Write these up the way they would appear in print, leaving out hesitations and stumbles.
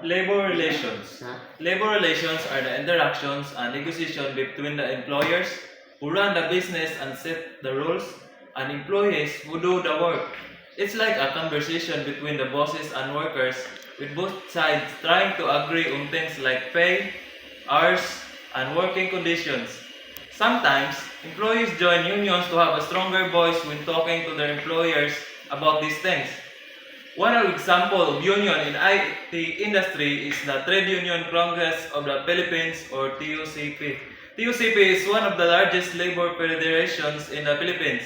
Labor relations. Labor relations are the interactions and negotiation between the employers who run the business and set the rules and employees who do the work. It's like a conversation between the bosses and workers with both sides trying to agree on things like pay, hours, and working conditions. Sometimes, employees join unions to have a stronger voice when talking to their employers about these things. One example of union in IT industry is the Trade Union Congress of the Philippines or TUCP. TUCP is one of the largest labor federations in the Philippines,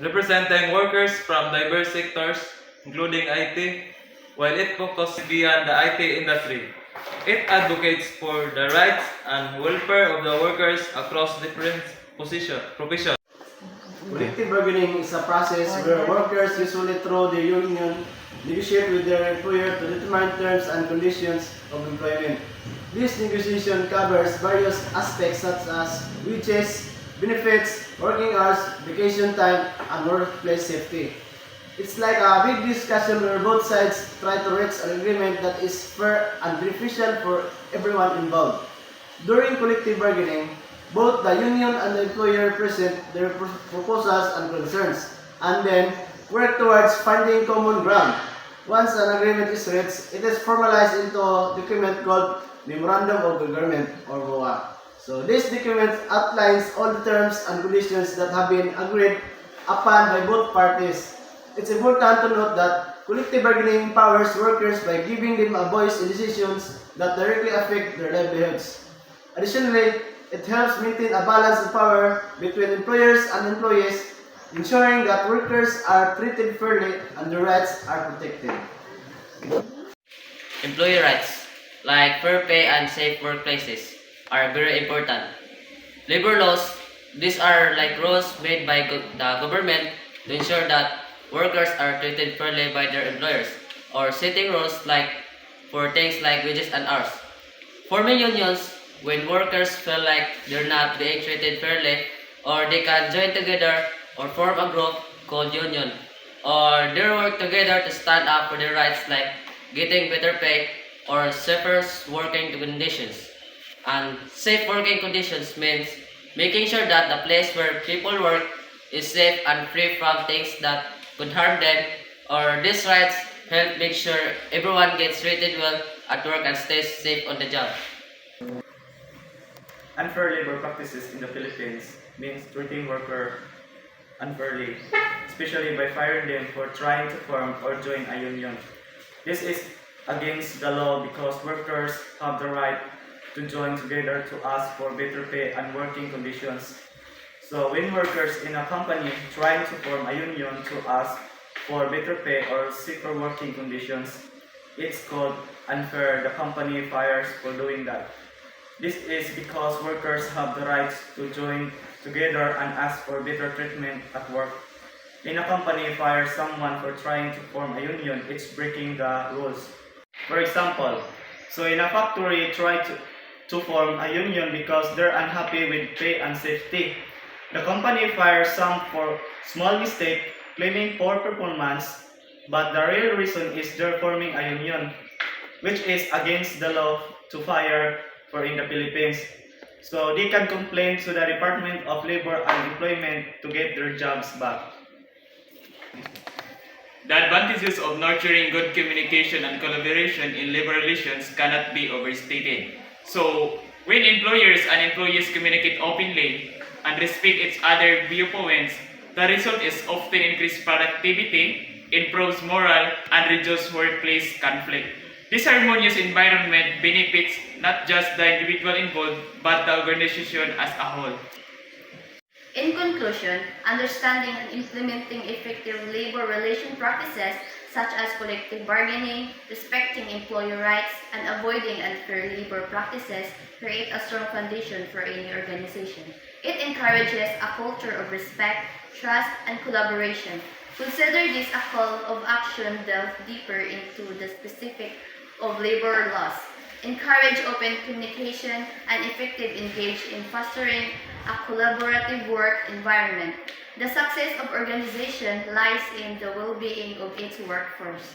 representing workers from diverse sectors, including IT, while it focuses beyond the IT industry. It advocates for the rights and welfare of the workers across different professions. Collective bargaining is a process where workers, usually through the union, negotiate with their employer to determine terms and conditions of employment. This negotiation covers various aspects such as wages, benefits, working hours, vacation time, and workplace safety. It's like a big discussion where both sides try to reach an agreement that is fair and beneficial for everyone involved. During collective bargaining, both the union and the employer present their proposals and concerns, and then work towards finding common ground. Once an agreement is reached, it is formalized into a document called Memorandum of Agreement or MOA. So this document outlines all the terms and conditions that have been agreed upon by both parties. It's important to note that collective bargaining empowers workers by giving them a voice in decisions that directly affect their livelihoods. Additionally, it helps maintain a balance of power between employers and employees, ensuring that workers are treated fairly and their rights are protected. Employee rights, like fair pay and safe workplaces, are very important. Labor laws, these are like rules made by the government to ensure that workers are treated fairly by their employers, or setting rules like for things like wages and hours. Forming unions, when workers feel like they're not being treated fairly, or they can join together or form a group called union, or they work together to stand up for their rights like getting better pay or safer working conditions. And safe working conditions means making sure that the place where people work is safe and free from things that could harm them, or these rights help make sure everyone gets treated well at work and stays safe on the job. Unfair labor practices in the Philippines means treating workers unfairly, especially by firing them for trying to form or join a union. This is against the law because workers have the right to join together to ask for better pay and working conditions. So when workers in a company trying to form a union to ask for better pay or safer working conditions, it's called unfair. The company fires for doing that. This is because workers have the right to join together and ask for better treatment at work. When a company fires someone for trying to form a union, it's breaking the rules. For example, so in a factory try to form a union because they're unhappy with pay and safety. The company fires some for small mistake, claiming poor performance, but the real reason is they're forming a union, which is against the law to fire for in the Philippines. So they can complain to the Department of Labor and Employment to get their jobs back. The advantages of nurturing good communication and collaboration in labor relations cannot be overstated. So, when employers and employees communicate openly and respect each other's viewpoints, the result is often increased productivity, improves morale, and reduces workplace conflict. This harmonious environment benefits not just the individual involved, but the organization as a whole. In conclusion, understanding and implementing effective labor relation practices such as collective bargaining, respecting employee rights, and avoiding unfair labor practices create a strong foundation for any organization. It encourages a culture of respect, trust, and collaboration. Consider this a call of action delve deeper into the specific of labor laws. Encourage open communication and effective engage in fostering a collaborative work environment. The success of organization lies in the well-being of its workforce.